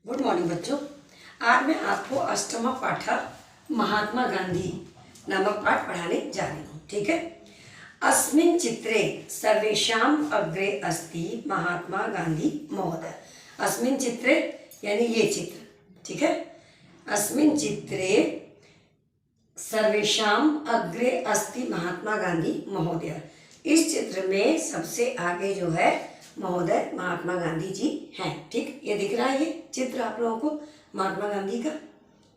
Good morning बच्चों। आज मैं आपको अष्टमा पाठ महात्मा गांधी नामक पाठ पढ़ाने जा रही हूँ। ठीक है। अस्मिन् चित्रे सर्वेषाम् अग्रे अस्ति महात्मा गांधी महोदय। अस्मिन् चित्रे यानी ये चित्र। ठीक है। अस्मिन् चित्रे सर्वेषाम् अग्रे अस्ति महात्मा गांधी महोदय। इस चित्र में सबसे आगे जो है महोदय महात्मा गांधी जी हैं। ठीक, ये दिख रहा है ये चित्र आप लोगों को महात्मा गांधी का।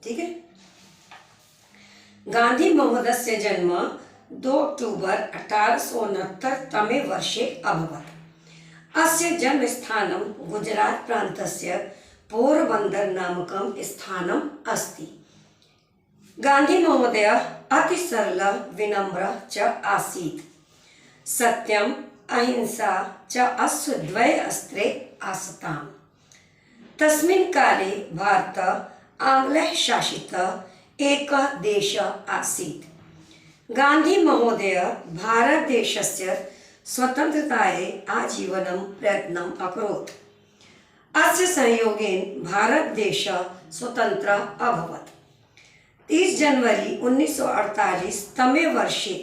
ठीक है। गांधी महोदयस्य जन्म 2 अक्टूबर 1869 तमे वर्षे अभवत्। अस्य जन्मस्थानं गुजरात प्रान्तस्य पोरबन्दर नामकं स्थानम् अस्ति। गांधी महोदय अति सरल विनम्र च आसीत्। सत्यम अहिंसा च अस्य द्वय अस्त्रे आस्ताम्। तस्मिन् काले भारत आंग्लैः शासितः एकः देशः आसीत्। गांधी महोदय भारतदेशस्य स्वतन्त्रतायै आजीवनं प्रयत्नम् अकरोत्। अस्य सहयोगेन भारतदेशः स्वतन्त्रः अभवत्। 30 जनवरी 1948 तमे वर्षे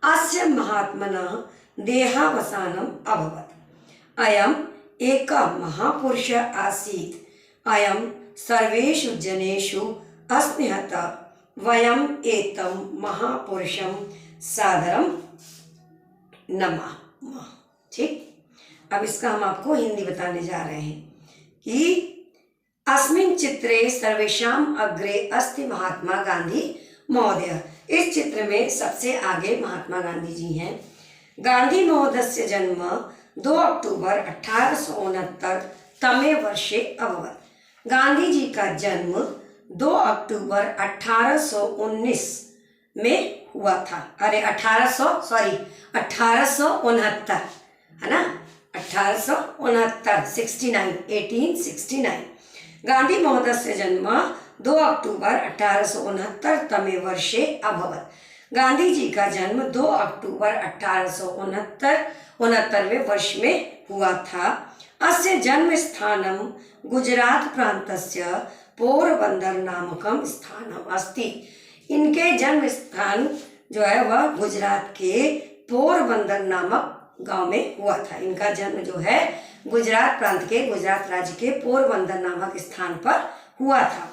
अस्य महात्मनः देहावसानम् अभवत्। अयम् एकः महापुरुषः आसीत्। अयं सर्वेषु जनेषु अस्निहत। वयम् एतं महापुरुषं सादरं नमामः। ठीक। अब इसका हम आपको हिंदी बताने जा रहे हैं कि अस्मिन् चित्रे सर्वेषाम् अग्रे अस्ति महात्मा गांधी महोदय। इस चित्र में सबसे आगे महात्मा गांधी जी हैं। गांधी महोदयस्य जन्म 2 अक्टूबर 1869 तमे वर्षे अभवत्। गांधी जी का जन्म 2 अक्टूबर 1819 में हुआ था। अरे 1869 है ना, 1869। गांधी महोदयस्य जन्म 2 अक्टूबर 1869 तमे वर्षे अभवत्। गांधी जी का जन्म 2 अक्टूबर 1869वें वर्ष में हुआ था। अस्य जन्म स्थानम गुजरात प्रांतस्य पोरबंदर नामकम स्थानम अस्ति। इनके जन्म स्थान जो है वह गुजरात के पोरबंदर नामक गांव में हुआ था। इनका जन्म जो है गुजरात प्रांत के, गुजरात राज्य के पोरबंदर नामक स्थान पर हुआ था।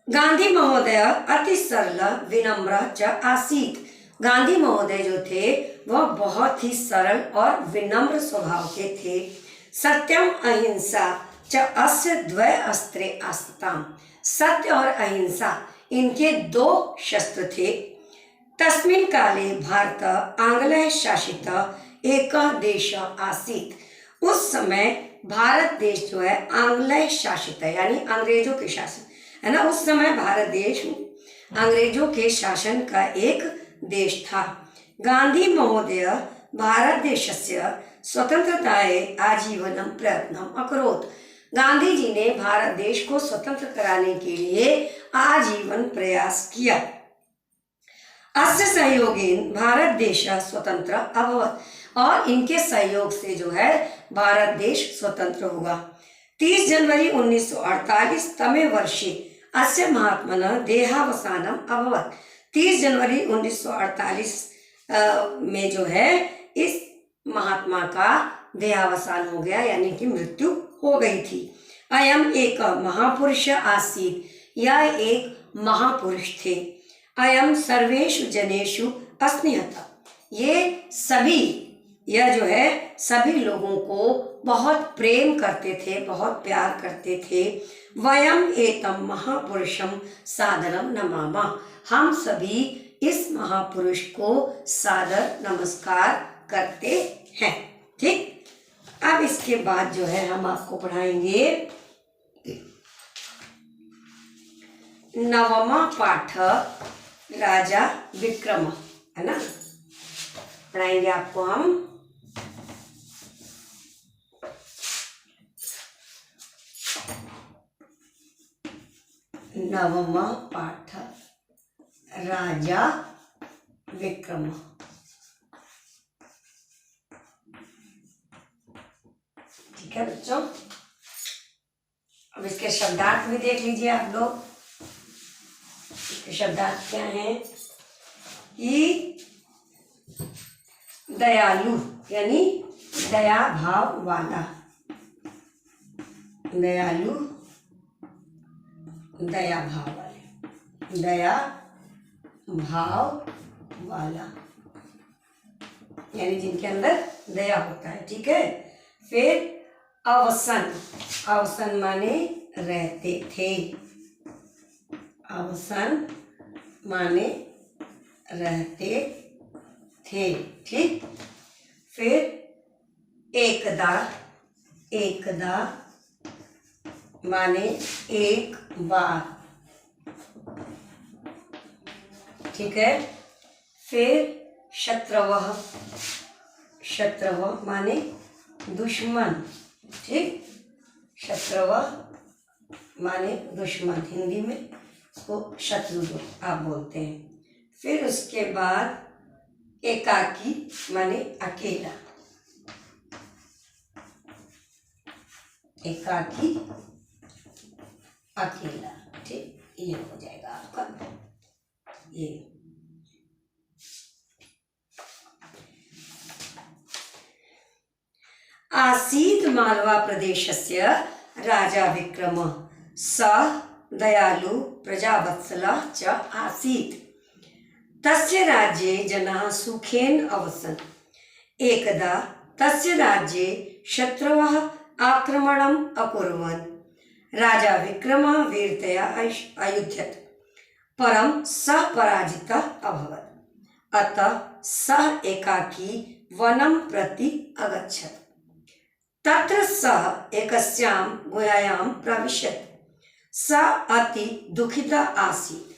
गांधी महोदय अति सरल विनम्र च आसीत्। गांधी महोदय जो थे वह बहुत ही सरल और विनम्र स्वभाव के थे। सत्यम अहिंसा च अस्य द्वय अस्त्रे आस्ताम्। सत्य और अहिंसा इनके 2 शस्त्र थे। तस्मिन् काले भारत आंग्लैः शासितः एकः देशः आसीत्। उस समय भारत देश जो है आंग्लैः शासित है, यानी अंग्रेजों के शासन है ना। उस समय भारत देश अंग्रेजों के शासन का एक देश था। गांधी महोदय भारत देशस्य स्वतंत्रतायै आजीवनं प्रयत्नम् अकरोत्। गांधी जी ने भारत देश को स्वतंत्र कराने के लिए आजीवन प्रयास किया। अस्य सहयोगेन भारत देश स्वतंत्र अभवत्। और इनके सहयोग से जो है भारत देश स्वतंत्र हुआ। 30 जनवरी 1948 तमे वर्षे अस्य महात्मनः देहावसानम् अभवत्। 30 जनवरी 1948 में जो है इस महात्मा का देहावसान हो गया, यानी कि मृत्यु हो गई थी। अयम एक महापुरुष आसीत्। यह एक महापुरुष थे। अयम सर्वेषु जनेषु अस्निहत। यह जो है सभी लोगों को बहुत प्रेम करते थे, बहुत प्यार करते थे। वयम एतम महापुरुषम सादरम नमामः। हम सभी इस महापुरुष को सादर नमस्कार करते हैं। ठीक। अब इसके बाद जो है हम आपको पढ़ाएंगे 9वां पाठ राजा विक्रम, है ना। पढ़ाएंगे आपको हम 9वां पाठ राजा विक्रम। ठीक है बच्चों। अब इसके शब्दार्थ भी देख लीजिए आप लोग। इसके शब्दार्थ क्या हैं कि दयालु यानी दया भाव वाला, दयालु दया भाव वाले, दया भाव वाला यानी जिनके अंदर दया होता है, ठीक है। फिर अवसन, अवसन माने रहते थे, अवसन माने रहते थे, ठीक। फिर एकदा, एकदा माने एक बार, ठीक है। फिर शत्रवः, शत्रवः माने दुश्मन, ठीक। शत्रवः माने दुश्मन, हिंदी में उसको शत्रु आप बोलते हैं। फिर उसके बाद एकाकी माने अकेला, एकाकी अकेला, ठीक। ये हो जाएगा आपका ये। आसीत् मालवा प्रदेशस्य राजा विक्रमः सः दयालु प्रजावत्सलः च आसीत्। तस्य राज्ये जनाः सुखेन अवसन्। एकदा तस्य राज्ये शत्रवः आक्रमणम् अकुर्वन्। राजा विक्रमः वीरतया अयुध्यत, परं सः पराजितः अभवत्। अतः सः एकाकी वनं प्रति अगच्छत्। तत्र सः एकस्यां गुहायां प्राविशत्। सः अति दुःखितः आसीत्।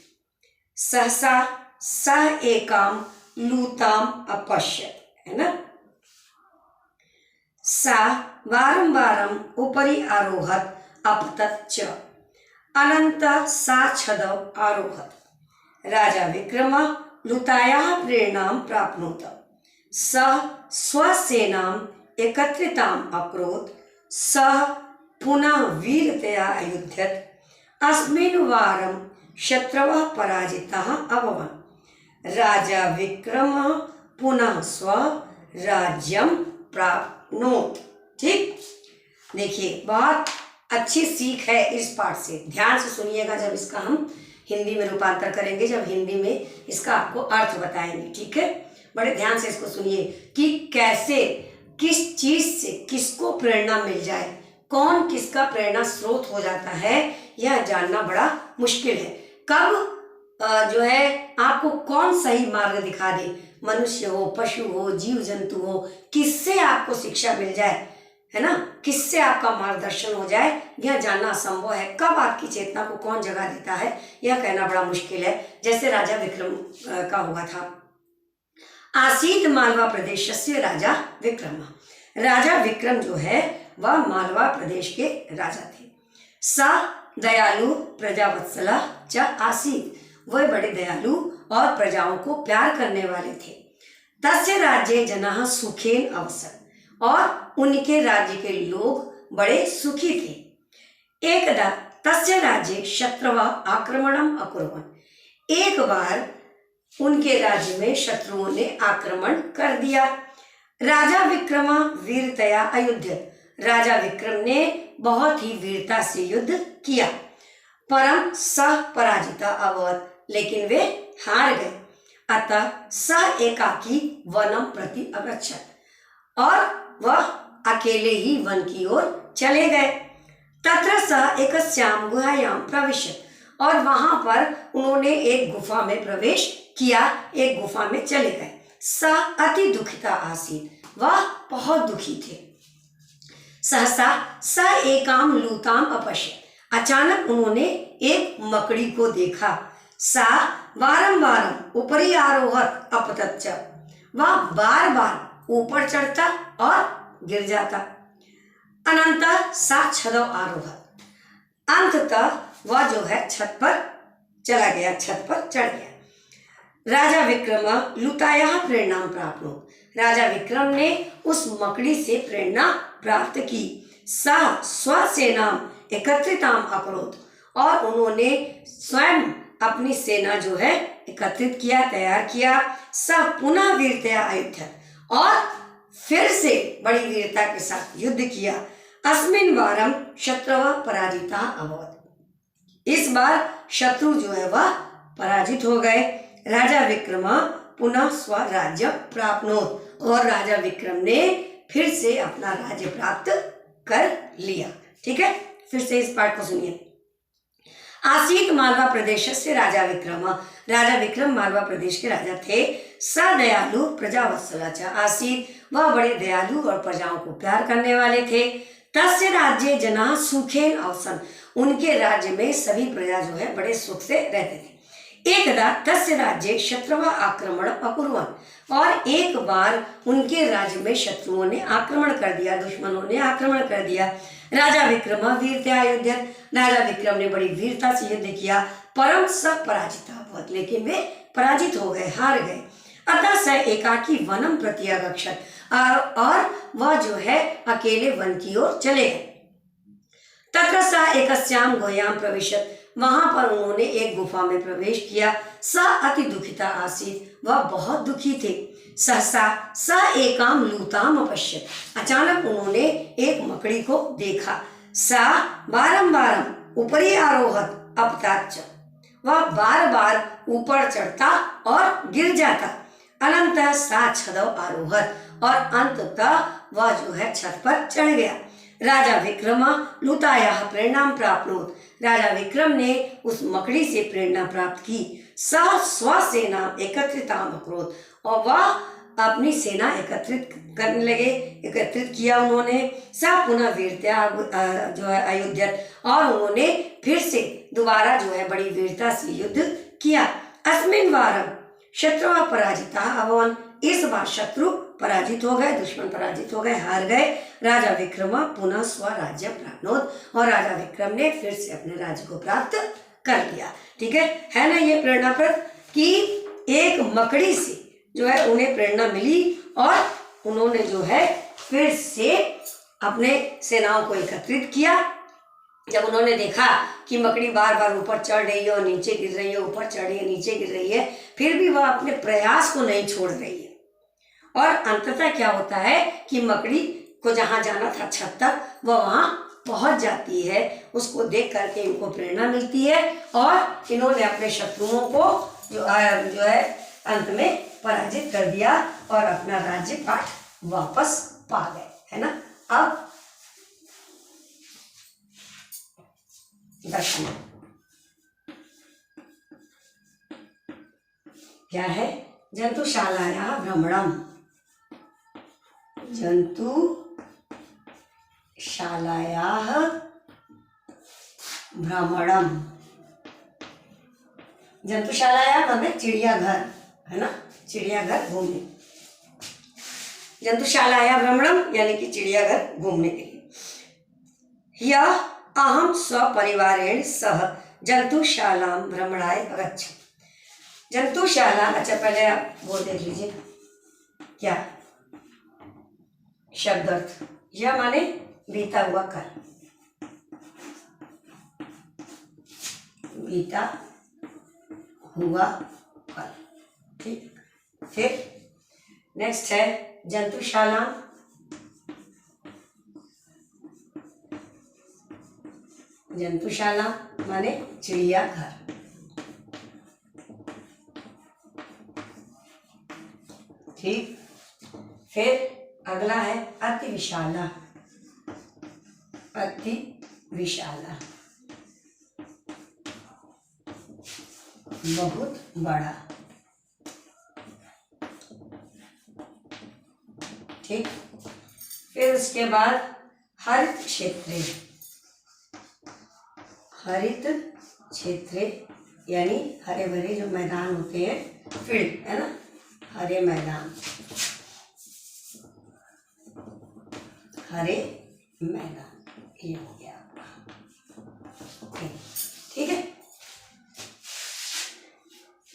सहसा सः एकां लूताम् अपश्यत्, है ना। सा वारं वारम् उपरि आरोहत् अपतत् च, अनन्तः सा छदौ आरोहत्। राजा विक्रमः लूतायाः प्रेरणां प्राप्नोत्। सः स्वसेनाम् एकत्रिताम् अकरोत्। सः पुनः वीरतया अयुध्यत। अस्मिन् वारं शत्रवः पराजिताः अभवन्। राजा विक्रमः पुनः स्वराज्यं प्राप्नोत्, ठीक। देखिए बहुत अच्छी सीख है इस पाठ से, ध्यान से सुनिएगा जब इसका हम हिंदी में रूपांतर करेंगे, जब हिंदी में इसका आपको अर्थ बताएंगे, ठीक है। बड़े ध्यान से इसको सुनिए कि कैसे किस चीज से किसको प्रेरणा मिल जाए, कौन किसका प्रेरणा स्रोत हो जाता है, यह जानना बड़ा मुश्किल है। कब जो है आपको कौन सही मार्ग दिखा दे, मनुष्य हो, पशु हो, जीव जंतु हो, किससे आपको शिक्षा मिल जाए, है ना, किससे आपका मार्गदर्शन हो जाए, यह जानना असंभव है। कब आपकी चेतना को कौन जगह देता है, यह कहना बड़ा मुश्किल है। जैसे राजा विक्रम का हुआ था। आसीत मालवा प्रदेशस्य राजा विक्रम। राजा विक्रम जो है वह मालवा प्रदेश के राजा थे। सा दयालु प्रजावत्सला च आसीत, वह बड़े दयालु और प्रजाओं को प्यार करने वाले थे। तस्य राज्ये जनाः सुखेन अवसन्, और उनके राज्य के लोग बड़े सुखी थे। एकदा तस्य राज्ये शत्रवः आक्रमणम् अकुर्वन्। एक बार उनके राज्य में शत्रुओं ने आक्रमण कर दिया। राजा विक्रम वीरतया अयुध्यत। राजा विक्रम ने बहुत ही वीरता से युद्ध किया। परम सः पराजिता अभवत्, लेकिन वे हार गए। अतः सः एकाकी वनम प्रति अगच्छत्, और वह अकेले ही वन की ओर चले गए। तत्र सः एकस्यां गुहायां प्रविशत्, और वहां पर उन्होंने एक गुफा में प्रवेश किया, एक गुफा में चले गए। सः अति दुखिता आसीत्, वह बहुत दुखी थे। सहसा सः एकां लूताम् अपश्यत्, अचानक उन्होंने एक मकड़ी को देखा। सा वारं वारं उपरि आरोहत अपतत् च, वह बार बार ऊपर चढ़ता और गिर जाता। अनंतः सा छदौ आरोहत, अंततः वह जो है छत पर चला गया, छत पर चढ़ गया। राजा विक्रम लूतायाः प्रेरणां प्राप्नोत्। राजा विक्रम ने उस मकड़ी से प्रेरणा प्राप्त की। सः स्वसेनां एकत्रिताम अकरोत्, और उन्होंने स्वयं अपनी सेना जो है एकत्रित किया, तैयार किया। सब पुनः वीरतया अयुध्यत, और फिर से बड़ी वीरता के साथ युद्ध किया। अस्मिन् वारम शत्रवः पराजिता अभवत्, इस बार शत्रु जो है वह पराजित हो गए। राजा विक्रम पुनः स्वराज्य प्राप्नोत्, और राजा विक्रम ने फिर से अपना राज्य प्राप्त कर लिया। ठीक है, फिर से इस पाठ को सुनिए। आसीत मालवा प्रदेश से राजा विक्रम, राजा विक्रम मालवा प्रदेश के राजा थे। स दयालु प्रजावत्सला च आसीत, वह बड़े दयालु और प्रजाओं को प्यार करने वाले थे। तस्य राज्ये जनाः सुखेन अवसन्, उनके राज्य में सभी प्रजा जो है बड़े सुख से रहते थे। एकदा तस्य राज्ये शत्रवः आक्रमण अकुर्वन्, और एक बार उनके राज्य में शत्रुओं ने आक्रमण कर दिया, दुश्मनों ने आक्रमण कर दिया। राजा विक्रम वीरतया युध्यत, राजा विक्रम ने बड़ी वीरता से युद्ध किया। परम स पराजिता अभवत्, लेकिन वे पराजित हो गए, हार गए। अतः स एकाकी वनम प्रति अगच्छत्, और वह जो है अकेले वन की ओर चले गए। तत्र स एकस्याम गुहायां प्रविशत्, वहां पर उन्होंने एक गुफा में प्रवेश किया। स अति दुखिता आसीत, वह बहुत दुखी थे। सहसा स एकाम लूताम अपश्यत, अचानक उन्होंने एक मकड़ी को देखा। सा बारंबार ऊपरी आरोहत अपताच, वह बार बार ऊपर चढ़ता और गिर जाता। अनंतः सा छदौ आरोहत, और अंततः वह जो है छत पर चढ़ गया। राजा विक्रम लुतायाः प्रेरणां प्राप्नोत्, राजा विक्रम ने उस मकड़ी से प्रेरणा प्राप्त की। सः स्वसेना एकत्रिताम अकरोत्, और वह अपनी सेना एकत्रित करने लगे, एकत्रित किया उन्होंने। स पुनः वीरतया जो है अयुध्यत, और उन्होंने फिर से दोबारा जो है बड़ी वीरता से युद्ध किया। अस्मिन् वारं शत्रुः पराजिताः अभवन्, इस बार शत्रु पराजित हो गए, दुश्मन पराजित हो गए, हार गए। राजा विक्रम पुनः स्वराज्य प्राप्नोत्, और राजा विक्रम ने फिर से अपने राज्य को प्राप्त कर लिया। ठीक है ना, ये प्रेरणाप्रद कि एक मकड़ी से जो है उन्हें प्रेरणा मिली, और उन्होंने जो है फिर से अपने सेनाओं को एकत्रित किया। जब उन्होंने देखा कि मकड़ी बार बार ऊपर चढ़ रही है और नीचे गिर रही है, ऊपर चढ़ रही है, नीचे गिर रही है, फिर भी वह अपने प्रयास को नहीं छोड़ रही है। और अंततः क्या होता है कि मकड़ी को जहां जाना था छत तक, वह वहां पहुंच जाती है। उसको देख करके इनको प्रेरणा मिलती है, और इन्होंने अपने शत्रुओं को जो है अंत में पराजित कर दिया, और अपना राज्य पाठ वापस पा गए, है ना। अब दर्शन क्या है? जंतुशालायाः भ्रमणम्, जंतुशालायाः भ्रमणम्, जंतुशालायाः हमें चिड़ियाघर, है ना, चिड़ियाघर घूमने, जंतुशालायाः भ्रमणम् यानी कि चिड़ियाघर घूमने के लिए। यह अहम स्वपरिवारेण सह जंतुशालां भ्रमणाय अगच्छम्, जंतुशाला, अच्छा पहले आप वो देख लीजिए क्या शब्द अर्थ। यह माने बीता हुआ कल, बीता हुआ कल। ठीक, फिर नेक्स्ट है जंतुशाला, जंतुशाला माने चिड़ियाघर। ठीक, फिर अगला है अति विशाला, अति विशाला बहुत बड़ा। ठीक, फिर उसके बाद हरित क्षेत्रे, हरित क्षेत्रे यानी हरे भरे जो मैदान होते हैं, फील्ड, है ना, हरे मैदान, हरे मैदान, ये हो गया। ठीक है,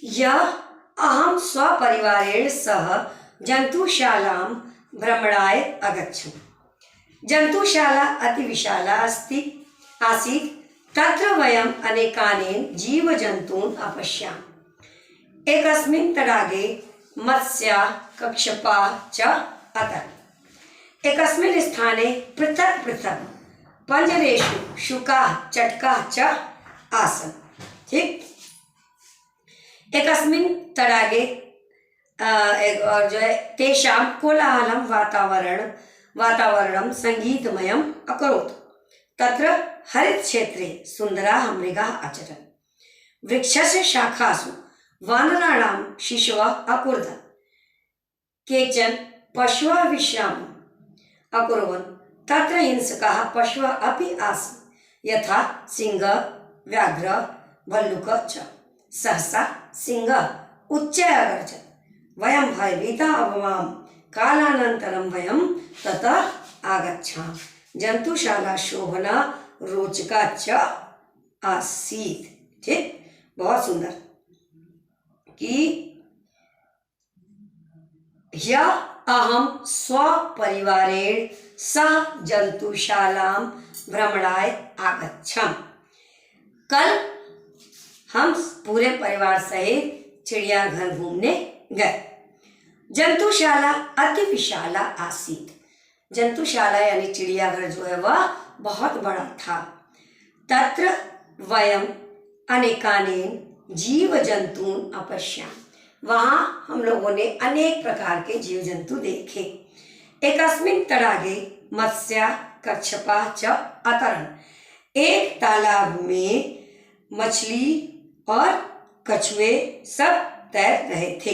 यह अहम स्वपरिवारेण सह जंतुशालां भ्रमणाय अगच्छम्, जंतुशाला अति विशाला अस्ति, आसीत् तत्र वयम् अनेकानेन जीवजन्तून् अपश्याम। एकस्मिन् तडागे मत्स्याः कच्छपाः च अतः। एकस्मिन् स्थाने पृथक् पृथक् पंजरेषु शुकाः चटकाः च आसन्। ठीक, एकस्मिन् तडागे और जो है तेषां कोलाहलं वातावरणं संगीतमयम् अकरोत्। तत्र हरितक्षेत्रे सुन्दराः मृगाः अचरन्। वृक्षस्य शाखासु वानराणां शिशवः अकूर्दन्। केचन पशवः विश्रामम् अकुर्वन्। तत्र हिंसकाः पशवः अपि आसन्, यथा सिंहः, व्याघ्रः, भल्लुकः च। सहसा सिंहः उच्चैः अगर्जत्। वयं भयभीताः अभवाम। कालानन्तरं वयं ततः आगच्छाम। जंतुशाला शोभना रोचका च आसीत्। ठीक, बहुत सुंदर। कि ह्यः अहं स्वपरिवारेण सह जंतुशालां भ्रमणाय आगच्छम्। कल हम पूरे परिवार सहित चिड़ियाघर घूमने गए। जंतुशाला अति विशाला आसीत। जंतुशाला यानी चिड़ियाघर जो है वह बहुत बड़ा था। तत्र वयम अनेकानेन जीव जंतून् अपश्याम। वहाँ हम लोगों ने अनेक प्रकार के जीव जंतु देखे। एकस्मिन् तडागे मत्स्याः कच्छपाः च अतरन्। एक तालाब में मछली और कछुए सब तैर रहे थे।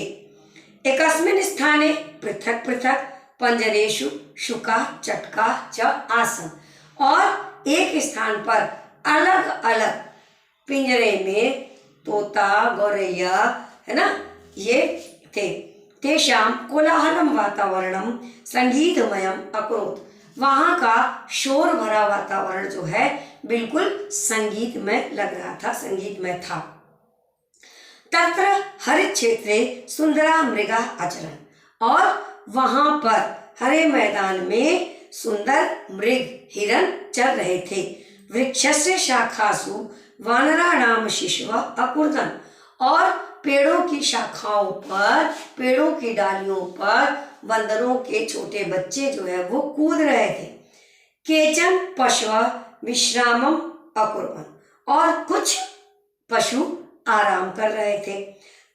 एकस्मिन् स्थाने पृथक पृथक पंजरेषु शुकाः चटकाः च आसन्। और एक स्थान पर अलग अलग पिंजरे में तोता, गौरैया, है ना, ये थे। तेषां कोलाहलं वातावरणं संगीतमयम् अकरोत्। वहाँ का शोर भरा वातावरण जो है बिल्कुल संगीतमय लग रहा था, संगीतमय था। तत्र हरित क्षेत्रे सुंदरा मृगा अचरन्। और वहाँ पर हरे मैदान में सुंदर मृग हिरन चल रहे थे। वृक्षस्य शाखासु वानराणाम शिशवः अकूर्दन्। और पेड़ों की शाखाओं पर, पेड़ों की डालियों पर बंदरों के छोटे बच्चे जो है वो कूद रहे थे। केचन पशवः विश्रामम् अकुर्वन्। और कुछ पशु आराम कर रहे थे।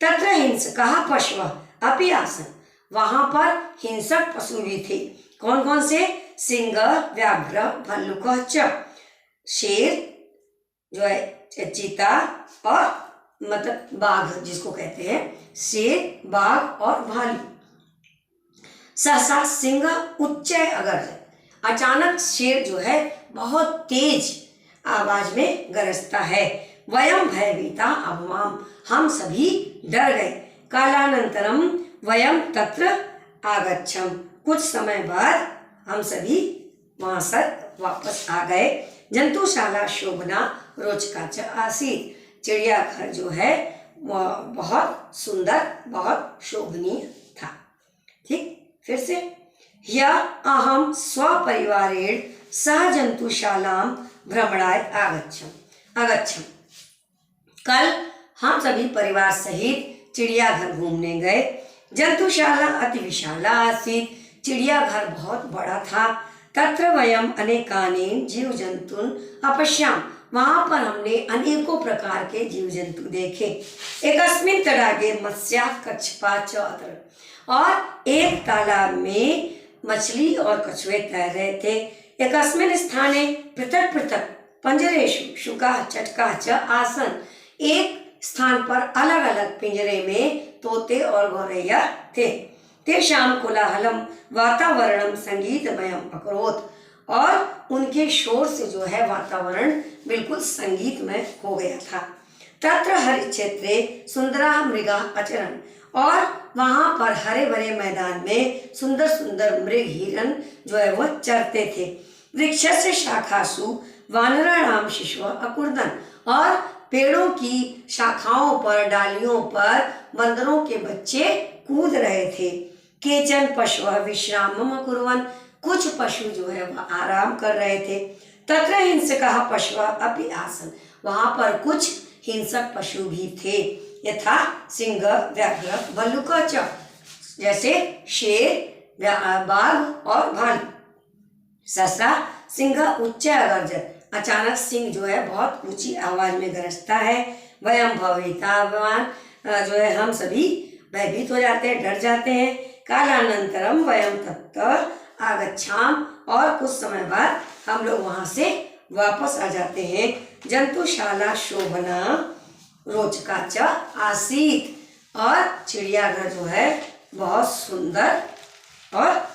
तत्र हिंसकाः पशवः अपि आसन्। वहां पर हिंसक पशु भी थे। कौन कौन से? सिंह, व्याघ्र, भल्लुकः च। शेर जो है, चीता और मतलब बाघ जिसको कहते हैं, शेर, बाघ और भालू। सहसा सिंह उच्चै अगर्जत्। अचानक शेर जो है बहुत तेज आवाज में गरजता है। वयम भयभीता अभवाम। हम सभी डर गए। कालानंतरम वयम तत्र आगच्छम। कुछ समय बाद हम सभी वहां से वापस आ गए। जंतुशाला शोभना रोचका च आसीत। चिड़ियाघर जो है वह बहुत सुंदर, बहुत शोभनीय था। ठीक, फिर से ह्यः अहं स्वपरिवारेण सह जंतुशालां भ्रमणाय आगच्छम्। कल हम सभी परिवार सहित चिड़ियाघर घूमने गए। जंतुशाला अति विशाला आसीत्। चिड़ियाघर बहुत बड़ा था। तत्र वयम अनेकानेन जीव जंतून् अपश्याम। वहां पर हमने अनेकों प्रकार के जीव जंतु देखे। एकस्मिन् तडागे मत्स्याः कच्छपाः च अतरन्। और एक तालाब में मछली और कछुए तैर रहे थे। एकस्मिन् स्थाने पृथक पृथक पंजरेषु शुकाः चटकाः च आसन्। एक स्थान पर अलग अलग पिंजरे में तोते और गौरैया थे। तेषां कोलाहलं वातावरणं संगीतमयम् अकरोत्। और उनके शोर से जो है वातावरण बिल्कुल संगीतमय हो गया था। तत्र हरित क्षेत्रे सुंदराः मृगाः अचरन्। और वहां पर हरे भरे मैदान में सुंदर सुंदर मृग हिरन जो है वह चरते थे। वृक्षस्य शाखासु वानराणाम शिशवः अकूर्दन्। और पेड़ों की शाखाओं पर, डालियों पर बंदरों के बच्चे कूद रहे थे। केचन पशवः विश्रामम् अकुर्वन्। कुछ पशु जो है वह आराम कर रहे थे। तत्र हिंसकः पशवः अपि आसन्, वहाँ पर कुछ हिंसक पशु भी थे, यथा सिंह, व्याघ्र, भल्लुक च, जैसे शेर, बाघ और भालू। ससा सिंह उच्च गर्जत, अचानक सिंह जो है बहुत ऊंची आवाज में गरजता है। वयम भवितावान, जो है हम सभी भयभीत हो जाते हैं, डर जाते हैं। कालानंतरम वयम तत्त आगच्छाम, और कुछ समय बाद हम लोग वहां से वापस आ जाते हैं। जंतुशाला शोभना रोचका च आसीत, और चिड़ियाघर जो है बहुत सुंदर और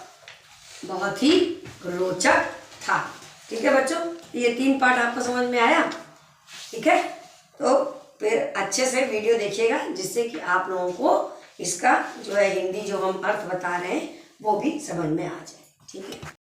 बहुत ही रोचक था। ठीक है बच्चों, ये 3 पार्ट आपको समझ में आया? ठीक है, तो फिर अच्छे से वीडियो देखिएगा, जिससे कि आप लोगों को इसका जो है हिंदी जो हम अर्थ बता रहे हैं वो भी समझ में आ जाए। ठीक है।